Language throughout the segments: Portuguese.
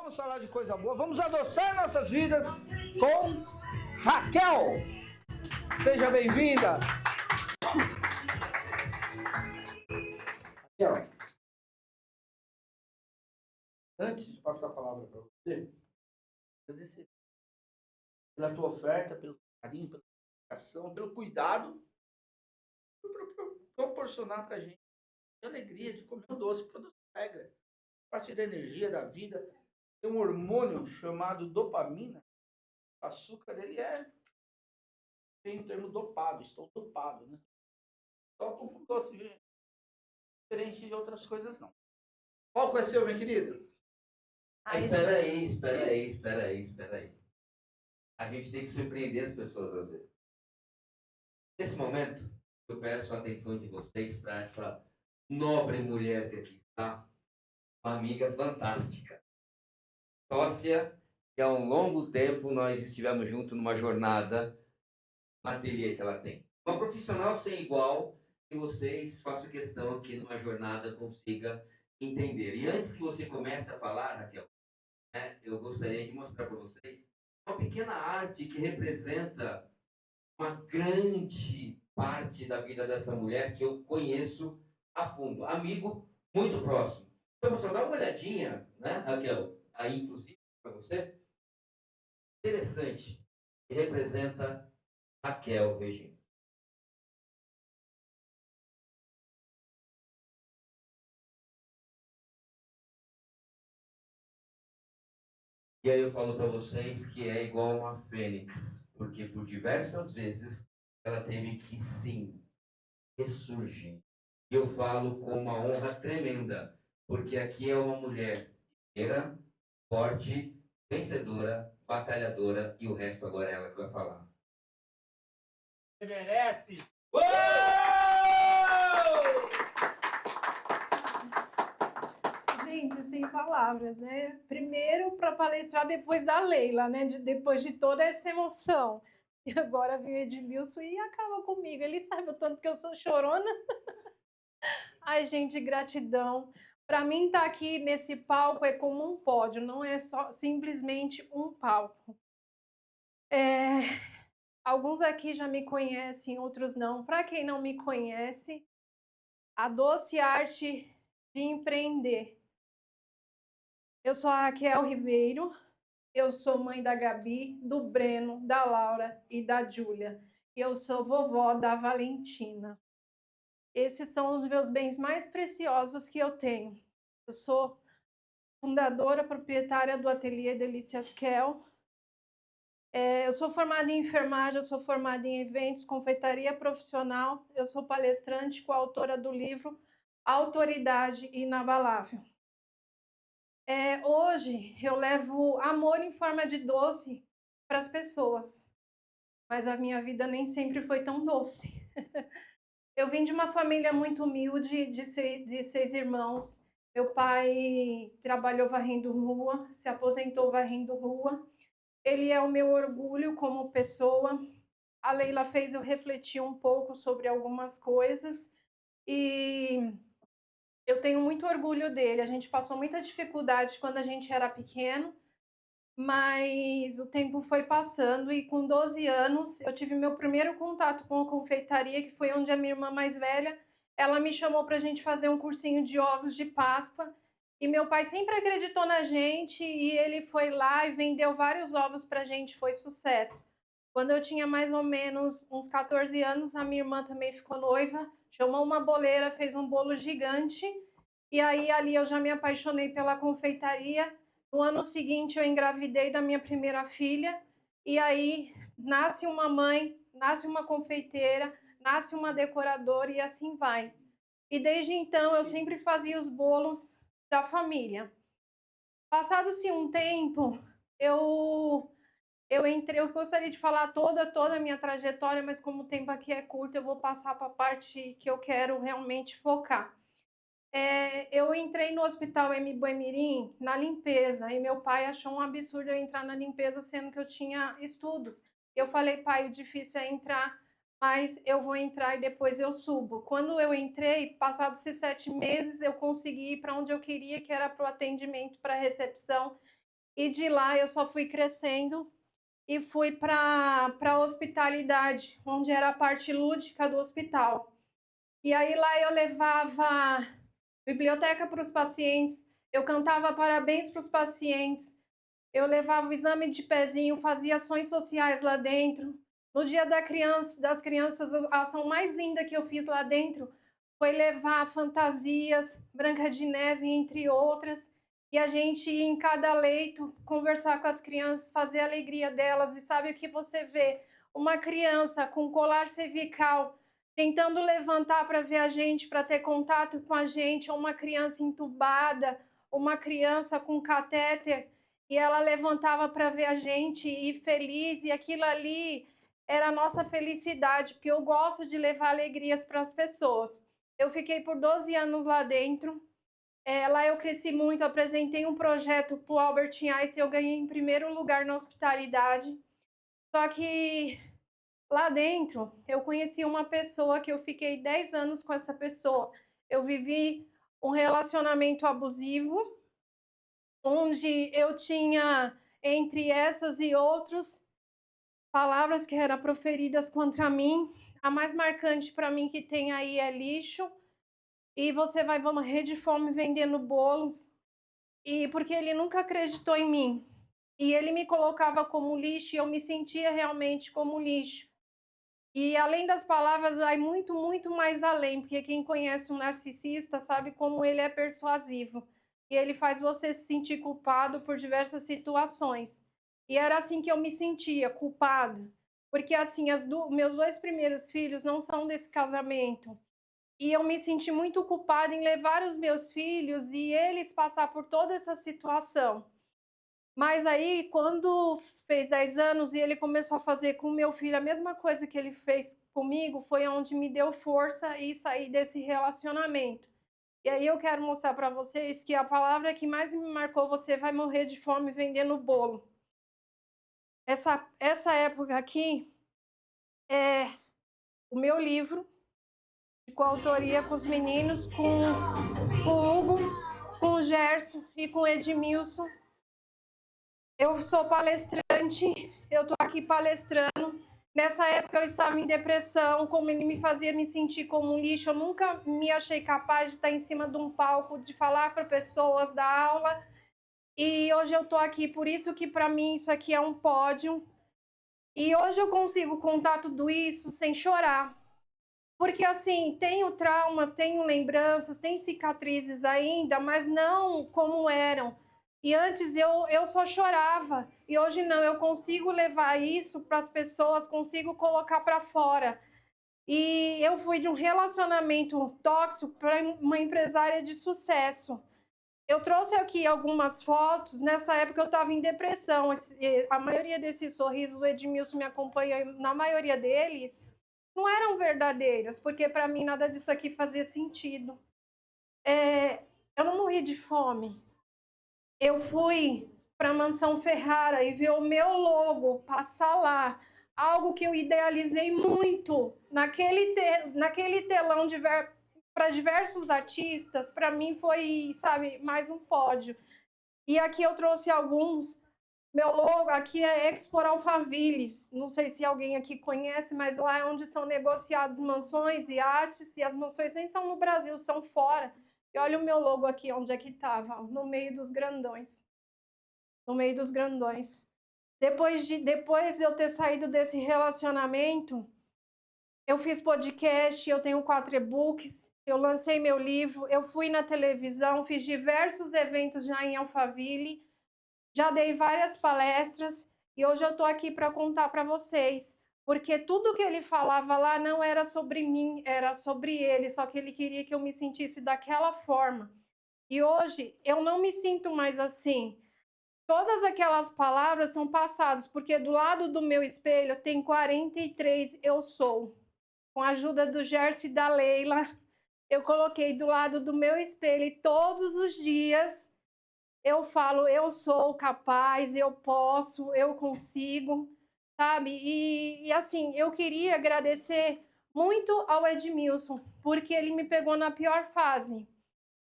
Vamos falar de coisa boa, vamos adoçar nossas vidas com Raquel. Seja bem-vinda. Raquel, antes de passar a palavra para você, agradecer pela tua oferta, pelo carinho, pela dedicação, pelo cuidado, por proporcionar para a gente a alegria de comer um doce, produz regra, parte da energia da vida. Tem um hormônio chamado dopamina. O açúcar, ele tem um termo dopado, estou dopado, né? Então, um doce diferente de outras coisas, não. Qual foi seu, minha querida? Espera aí. A gente tem que surpreender as pessoas às vezes. Nesse momento, eu peço a atenção de vocês para essa nobre mulher que aqui está, uma amiga fantástica, sócia, que há um longo tempo nós estivemos juntos numa jornada no ateliê que ela tem. Uma profissional sem igual, que vocês façam questão que numa jornada consiga entender. E antes que você comece a falar, Raquel, eu gostaria de mostrar para vocês uma pequena arte que representa uma grande parte da vida dessa mulher que eu conheço a fundo, amigo muito próximo. Então, só dá uma olhadinha, né, Raquel, aí inclusive para você, interessante, que representa Raquel Regina. E aí eu falo para vocês que é igual uma fênix, porque por diversas vezes ela teve que, sim, ressurgir. E eu falo com uma honra tremenda, porque aqui é uma mulher inteira, forte, vencedora, batalhadora, e o resto agora é ela que vai falar. Você merece! Uou! Gente, sem palavras, né? Primeiro para palestrar depois da Leila, né? Depois de toda essa emoção. E agora vem o Edmilson e acaba comigo. Ele sabe o tanto que eu sou chorona. Ai, gente, gratidão. Para mim, estar aqui nesse palco é como um pódio, não é só simplesmente um palco. Alguns aqui já me conhecem, outros não. Para quem não me conhece, a doce arte de empreender. Eu sou a Raquel Ribeiro, eu sou mãe da Gabi, do Breno, da Laura e da Júlia. Eu sou vovó da Valentina. Esses são os meus bens mais preciosos que eu tenho. Eu sou fundadora, proprietária do Ateliê Delícias Kel. Eu sou formada em enfermagem, eu sou formada em eventos, confeitaria profissional. Eu sou palestrante, coautora do livro Autoridade Inabalável. Hoje eu levo amor em forma de doce para as pessoas, mas a minha vida nem sempre foi tão doce. Eu vim de uma família muito humilde, de seis irmãos. Meu pai trabalhou varrendo rua, se aposentou varrendo rua. Ele é o meu orgulho como pessoa. A Leila fez eu refletir um pouco sobre algumas coisas e eu tenho muito orgulho dele. A gente passou muita dificuldade quando a gente era pequeno, mas o tempo foi passando e com 12 anos eu tive meu primeiro contato com a confeitaria, que foi onde a minha irmã mais velha, ela me chamou para a gente fazer um cursinho de ovos de Páscoa. E meu pai sempre acreditou na gente e ele foi lá e vendeu vários ovos para a gente, foi sucesso. Quando eu tinha mais ou menos uns 14 anos, a minha irmã também ficou noiva, chamou uma boleira, fez um bolo gigante, e aí ali eu já me apaixonei pela confeitaria. No ano seguinte eu engravidei da minha primeira filha, e aí nasce uma mãe, nasce uma confeiteira, nasce uma decoradora e assim vai. E desde então eu sempre fazia os bolos da família. Passado-se um tempo, eu entrei, eu gostaria de falar toda a minha trajetória, mas como o tempo aqui é curto, eu vou passar para a parte que eu quero realmente focar. Eu entrei no Hospital M. Boemirim na limpeza, e meu pai achou um absurdo eu entrar na limpeza, sendo que eu tinha estudos. Eu falei, pai, o difícil é entrar, mas eu vou entrar e depois eu subo. Quando eu entrei, passados esses 7 meses, eu consegui ir para onde eu queria, que era para o atendimento, para a recepção. E de lá eu só fui crescendo e fui para a hospitalidade, onde era a parte lúdica do hospital. E aí lá eu levava biblioteca para os pacientes, eu cantava parabéns para os pacientes, eu levava o exame de pezinho, fazia ações sociais lá dentro. No dia das crianças, a ação mais linda que eu fiz lá dentro foi levar fantasias, Branca de Neve, entre outras, e a gente ir em cada leito, conversar com as crianças, fazer a alegria delas. E sabe o que você vê? Uma criança com colar cervical tentando levantar para ver a gente, para ter contato com a gente, ou uma criança entubada, uma criança com catéter, e ela levantava para ver a gente e feliz, e aquilo ali era a nossa felicidade, porque eu gosto de levar alegrias para as pessoas. Eu fiquei por 12 anos lá dentro. Lá eu cresci muito, apresentei um projeto para o Albert Einstein, eu ganhei em primeiro lugar na hospitalidade. Só que lá dentro eu conheci uma pessoa que eu fiquei 10 anos com essa pessoa. Eu vivi um relacionamento abusivo, onde eu tinha, entre essas e outros, palavras que eram proferidas contra mim. A mais marcante para mim que tem aí é lixo, e você vai morrer de fome vendendo bolos. E porque ele nunca acreditou em mim. E ele me colocava como lixo e eu me sentia realmente como lixo. E além das palavras, vai muito, muito mais além, porque quem conhece um narcisista sabe como ele é persuasivo. E ele faz você se sentir culpado por diversas situações. E era assim que eu me sentia, culpada. Porque assim, meus 2 primeiros filhos não são desse casamento. E eu me senti muito culpada em levar os meus filhos e eles passar por toda essa situação. Mas aí, quando fez 10 anos e ele começou a fazer com o meu filho a mesma coisa que ele fez comigo, foi onde me deu força e sair desse relacionamento. E aí eu quero mostrar para vocês que a palavra que mais me marcou, você vai morrer de fome vendendo bolo. Essa época aqui é o meu livro, de coautoria com os meninos, com o Hugo, com o Gerson e com o Edmilson. Eu sou palestrante, eu estou aqui palestrando. Nessa época eu estava em depressão, como ele me fazia me sentir como um lixo. Eu nunca me achei capaz de estar em cima de um palco, de falar para pessoas, dar aula. E hoje eu estou aqui, por isso que para mim isso aqui é um pódio. E hoje eu consigo contar tudo isso sem chorar. Porque assim, tenho traumas, tenho lembranças, tenho cicatrizes ainda, mas não como eram. E antes eu só chorava. E hoje não, eu consigo levar isso para as pessoas, consigo colocar para fora. E eu fui de um relacionamento tóxico para uma empresária de sucesso. Eu trouxe aqui algumas fotos. Nessa época eu estava em depressão. A maioria desses sorrisos, o Edmilson me acompanha, na maioria deles não eram verdadeiras, porque para mim nada disso aqui fazia sentido. Eu não morri de fome. Eu fui para a Mansão Ferrara e ver o meu logo passar lá, algo que eu idealizei muito naquele telão para diversos artistas. Para mim foi, sabe, mais um pódio. E aqui eu trouxe alguns. Meu logo aqui é Expo Alphaville. Não sei se alguém aqui conhece, mas lá é onde são negociadas mansões e iates, e as mansões nem são no Brasil, são fora. E olha o meu logo aqui, onde é que estava, no meio dos grandões. No meio dos grandões. Depois de eu ter saído desse relacionamento, eu fiz podcast, eu tenho 4 e-books, eu lancei meu livro, eu fui na televisão, fiz diversos eventos já em Alphaville. Já dei várias palestras e hoje eu estou aqui para contar para vocês, porque tudo que ele falava lá não era sobre mim, era sobre ele, só que ele queria que eu me sentisse daquela forma. E hoje eu não me sinto mais assim. Todas aquelas palavras são passadas, porque do lado do meu espelho tem 43 eu sou. Com a ajuda do Gerson e da Leila, eu coloquei do lado do meu espelho e todos os dias eu falo, eu sou capaz, eu posso, eu consigo, sabe? E assim, eu queria agradecer muito ao Edmilson, porque ele me pegou na pior fase.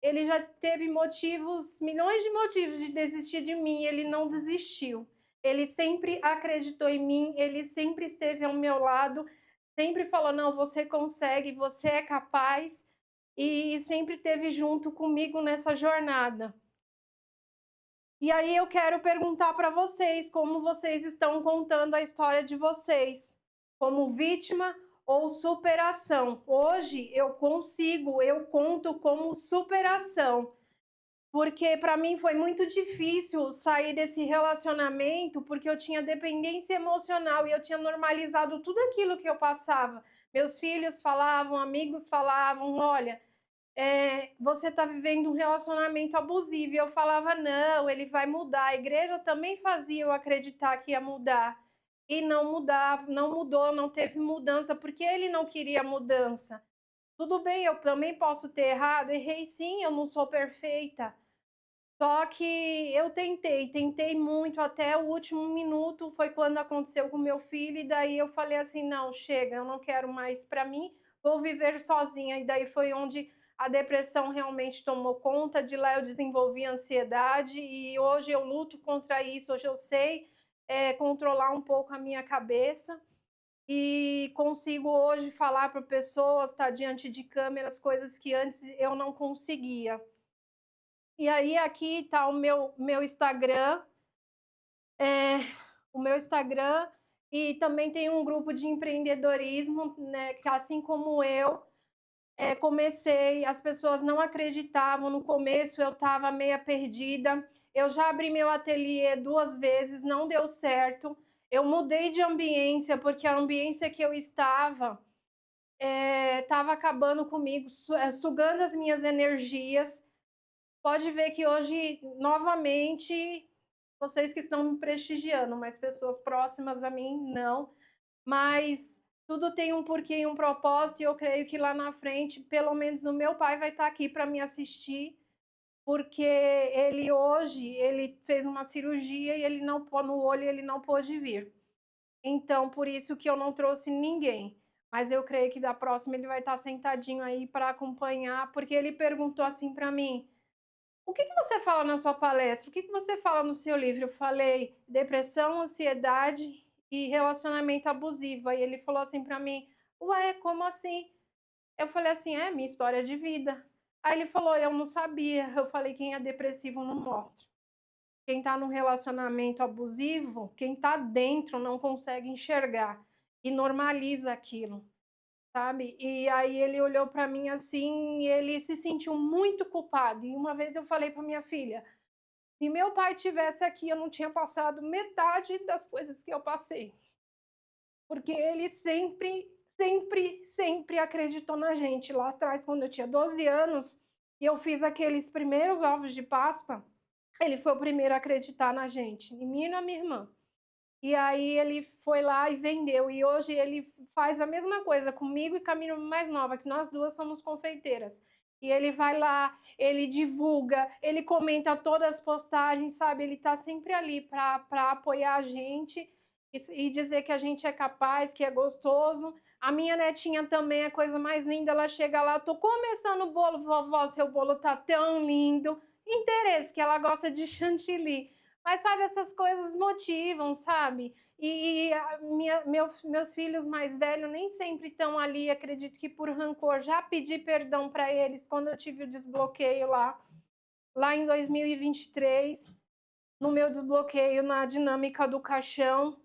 ele já teve motivos, milhões de motivos de desistir de mim, ele não desistiu. Ele sempre acreditou em mim, ele sempre esteve ao meu lado, sempre falou: não, você consegue, você é capaz, e sempre esteve junto comigo nessa jornada. E aí eu quero perguntar para vocês como vocês estão contando a história de vocês, como vítima ou superação. Hoje eu conto como superação, porque para mim foi muito difícil sair desse relacionamento, porque eu tinha dependência emocional e eu tinha normalizado tudo aquilo que eu passava. Meus filhos falavam, amigos falavam, olha, você está vivendo um relacionamento abusivo. E eu falava, não, ele vai mudar. A igreja também fazia eu acreditar que ia mudar. E não mudava, não mudou, não teve mudança, porque ele não queria mudança. Tudo bem, eu também posso ter errado, errei sim, eu não sou perfeita. Só que eu tentei muito até o último minuto, foi quando aconteceu com meu filho, e daí eu falei assim, não, chega, eu não quero mais para mim, vou viver sozinha. E daí foi onde a depressão realmente tomou conta, de lá eu desenvolvi ansiedade, e hoje eu luto contra isso, hoje eu sei controlar um pouco a minha cabeça, e consigo hoje falar para pessoas, estar diante de câmeras, coisas que antes eu não conseguia. E aí aqui está o meu Instagram, o meu Instagram, e também tem um grupo de empreendedorismo, né, que assim como eu, comecei, as pessoas não acreditavam, no começo eu estava meia perdida, eu já abri meu ateliê 2 vezes, não deu certo, eu mudei de ambiência, porque a ambiência que eu estava acabando comigo, sugando as minhas energias. Pode ver que hoje, novamente, vocês que estão me prestigiando, mas pessoas próximas a mim, não. Mas tudo tem um porquê e um propósito, e eu creio que lá na frente, pelo menos o meu pai vai estar aqui para me assistir, porque ele hoje, ele fez uma cirurgia e ele não pôs no olho, ele não pôde vir. Então, por isso que eu não trouxe ninguém. Mas eu creio que da próxima ele vai estar sentadinho aí para acompanhar, porque ele perguntou assim para mim: o que você fala na sua palestra? O que você fala no seu livro? Eu falei depressão, ansiedade e relacionamento abusivo. Aí ele falou assim para mim, ué, como assim? Eu falei assim, minha história de vida. Aí ele falou, eu não sabia. Eu falei, quem é depressivo não mostra. Quem está num relacionamento abusivo, quem está dentro não consegue enxergar e normaliza aquilo, sabe? E aí ele olhou para mim assim, e ele se sentiu muito culpado. E uma vez eu falei para minha filha, se meu pai tivesse aqui, eu não tinha passado metade das coisas que eu passei. Porque ele sempre acreditou na gente. Lá atrás, quando eu tinha 12 anos, e eu fiz aqueles primeiros ovos de Páscoa, ele foi o primeiro a acreditar na gente, em mim e na minha irmã. E aí ele foi lá e vendeu. E hoje ele faz a mesma coisa comigo e com a minha irmã mais nova, que nós duas somos confeiteiras. E ele vai lá, ele divulga, ele comenta todas as postagens, sabe? Ele tá sempre ali para apoiar a gente e dizer que a gente é capaz, que é gostoso. A minha netinha também é a coisa mais linda. Ela chega lá, tô começando o bolo, vovó, seu bolo tá tão lindo. Interesse, que ela gosta de chantilly. Mas, sabe, essas coisas motivam, sabe? E meus filhos mais velhos nem sempre estão ali, acredito que por rancor. Já pedi perdão para eles quando eu tive o desbloqueio lá em 2023, no meu desbloqueio na dinâmica do caixão.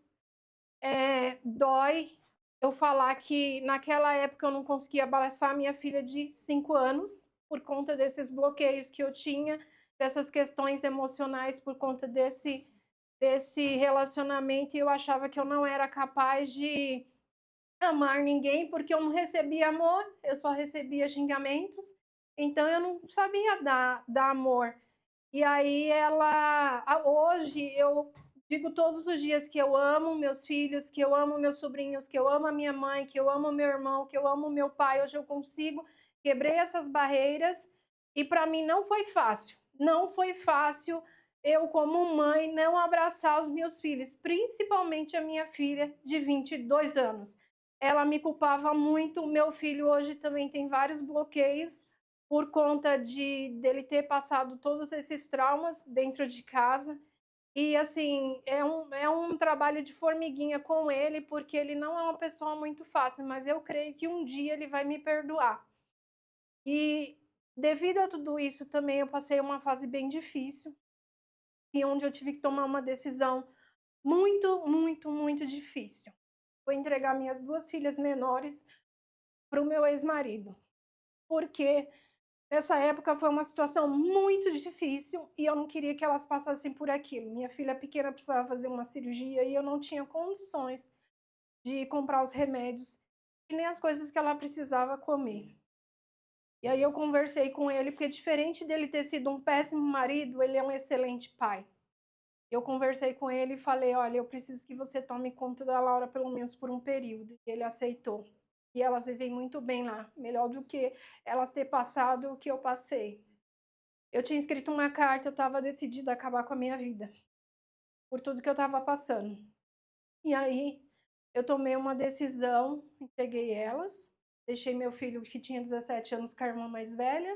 Dói eu falar que naquela época eu não conseguia abraçar minha filha de 5 anos, por conta desses bloqueios que eu tinha, dessas questões emocionais, por conta desse relacionamento, e eu achava que eu não era capaz de amar ninguém, porque eu não recebia amor, eu só recebia xingamentos, então eu não sabia dar amor. E aí hoje eu digo todos os dias que eu amo meus filhos, que eu amo meus sobrinhos, que eu amo a minha mãe, que eu amo meu irmão, que eu amo meu pai. Hoje eu consigo, quebrei essas barreiras, e para mim não foi fácil. Não foi fácil eu, como mãe, não abraçar os meus filhos, principalmente a minha filha de 22 anos. Ela me culpava muito. O meu filho hoje também tem vários bloqueios, por conta dele ter passado todos esses traumas dentro de casa. E, assim, é um trabalho de formiguinha com ele, porque ele não é uma pessoa muito fácil, mas eu creio que um dia ele vai me perdoar. E, devido a tudo isso, também eu passei uma fase bem difícil, e onde eu tive que tomar uma decisão muito, muito, muito difícil. Foi entregar minhas 2 filhas menores para o meu ex-marido, porque nessa época foi uma situação muito difícil e eu não queria que elas passassem por aquilo. Minha filha pequena precisava fazer uma cirurgia e eu não tinha condições de comprar os remédios e nem as coisas que ela precisava comer. E aí eu conversei com ele, porque diferente dele ter sido um péssimo marido, ele é um excelente pai. Eu conversei com ele e falei, olha, eu preciso que você tome conta da Laura pelo menos por um período. E ele aceitou. E elas vivem muito bem lá, melhor do que elas ter passado o que eu passei. Eu tinha escrito uma carta, eu estava decidida a acabar com a minha vida, por tudo que eu estava passando. E aí eu tomei uma decisão, entreguei elas, deixei meu filho, que tinha 17 anos, com a irmã mais velha,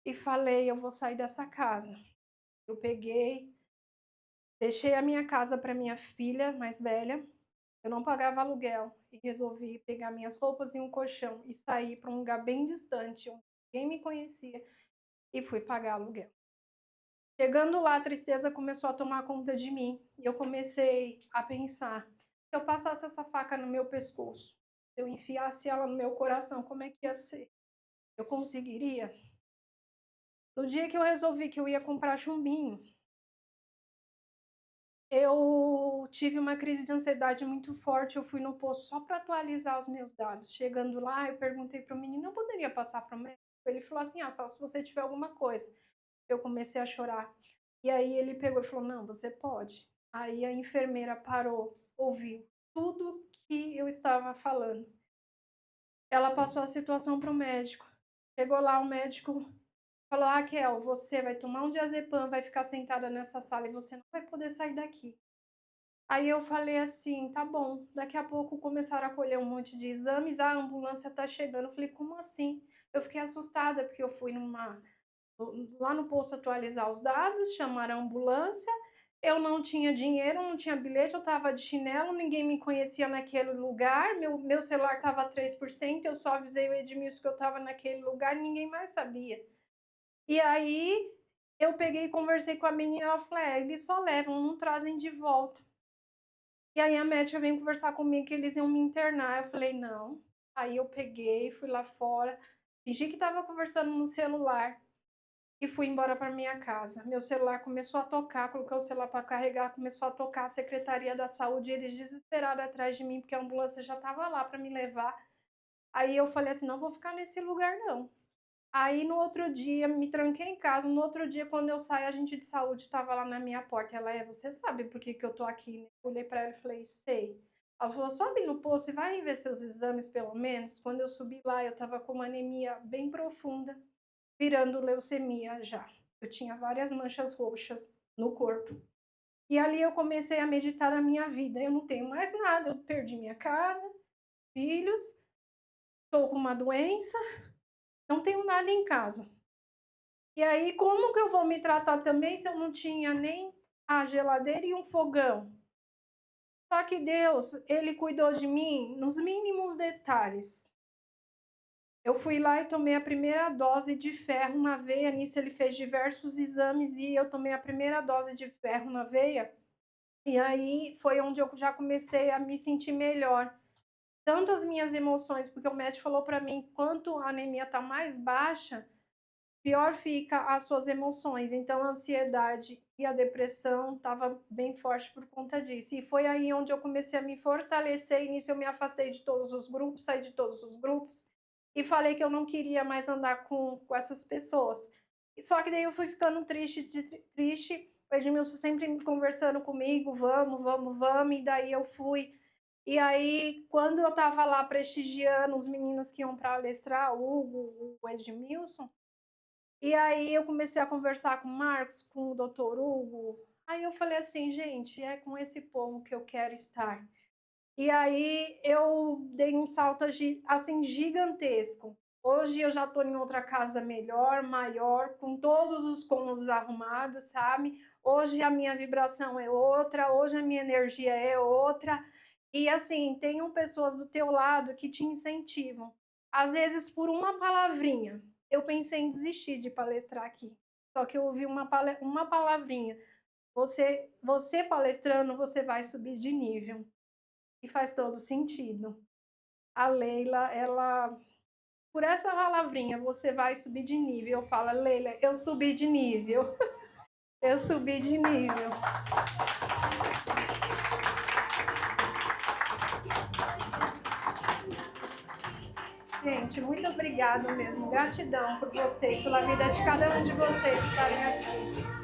e falei, eu vou sair dessa casa. Eu peguei, deixei a minha casa para minha filha mais velha, eu não pagava aluguel, e resolvi pegar minhas roupas e um colchão e sair para um lugar bem distante, onde ninguém me conhecia, e fui pagar aluguel. Chegando lá, a tristeza começou a tomar conta de mim, e eu comecei a pensar, se eu passasse essa faca no meu pescoço, se eu enfiasse ela no meu coração, como é que ia ser? Eu conseguiria? No dia que eu resolvi que eu ia comprar chumbinho, eu tive uma crise de ansiedade muito forte, eu fui no posto só para atualizar os meus dados. Chegando lá, eu perguntei para o menino, eu poderia passar para o médico? Ele falou assim, só se você tiver alguma coisa. Eu comecei a chorar. E aí ele pegou e falou, não, você pode. Aí a enfermeira parou, ouviu tudo que eu estava falando. Ela passou a situação para o médico. Chegou lá, o médico falou, Raquel, você vai tomar um diazepam, vai ficar sentada nessa sala e você não vai poder sair daqui. Aí eu falei assim, tá bom. Daqui a pouco começaram a colher um monte de exames, a ambulância tá chegando. Eu falei, como assim? Eu fiquei assustada, porque eu fui lá no posto atualizar os dados, chamaram a ambulância, eu não tinha dinheiro, não tinha bilhete, eu estava de chinelo, ninguém me conhecia naquele lugar, meu celular estava a 3%, eu só avisei o Edmilson que eu estava naquele lugar, ninguém mais sabia. E aí eu peguei e conversei com a menina, ela falou, eles só levam, não trazem de volta. E aí a médica veio conversar comigo que eles iam me internar, eu falei, não. Aí eu peguei, fui lá fora, fingi que estava conversando no celular, e fui embora para minha casa. Meu celular começou a tocar, coloquei o celular para carregar, começou a tocar a Secretaria da Saúde, eles desesperados atrás de mim, porque a ambulância já estava lá para me levar. Aí eu falei assim, não vou ficar nesse lugar não. Aí no outro dia, me tranquei em casa, no outro dia quando eu saí, a gente de saúde estava lá na minha porta, ela, você sabe por que eu tô aqui, né? Eu olhei para ela e falei, sei. Ela falou, sobe no posto e vai ver seus exames pelo menos. Quando eu subi lá, eu estava com uma anemia bem profunda, virando leucemia já. Eu tinha várias manchas roxas no corpo. E ali eu comecei a meditar na minha vida. Eu não tenho mais nada, eu perdi minha casa, filhos, estou com uma doença, não tenho nada em casa. E aí, como que eu vou me tratar também se eu não tinha nem a geladeira e um fogão? Só que Deus, Ele cuidou de mim nos mínimos detalhes. Eu fui lá e tomei a primeira dose de ferro na veia. Nisso ele fez diversos exames e eu tomei a primeira dose de ferro na veia. E aí foi onde eu já comecei a me sentir melhor. Tanto as minhas emoções, porque o médico falou para mim, quanto a anemia está mais baixa, pior fica as suas emoções. Então a ansiedade e a depressão estavam bem forte por conta disso. E foi aí onde eu comecei a me fortalecer. E nisso eu me afastei de todos os grupos, saí de todos os grupos. E falei que eu não queria mais andar com essas pessoas. Só que daí eu fui ficando triste. O Edmilson sempre conversando comigo, vamos, vamos, vamos. E daí eu fui. E aí, quando eu estava lá prestigiando os meninos que iam para palestrar, o Hugo, o Edmilson, e aí eu comecei a conversar com o Marcos, com o Dr. Hugo. Aí eu falei assim, gente, é com esse povo que eu quero estar. E aí eu dei um salto assim gigantesco. Hoje eu já estou em outra casa melhor, maior, com todos os cômodos arrumados, sabe? Hoje a minha vibração é outra, hoje a minha energia é outra. E assim, tenham pessoas do teu lado que te incentivam. Às vezes, por uma palavrinha, eu pensei em desistir de palestrar aqui. Só que eu ouvi uma palavrinha. Você palestrando, você vai subir de nível. E faz todo sentido. A Leila, ela... Por essa palavrinha, você vai subir de nível. Eu falo, Leila, eu subi de nível. Eu subi de nível. Gente, muito obrigada mesmo. Gratidão por vocês, pela vida de cada um de vocês estarem aqui.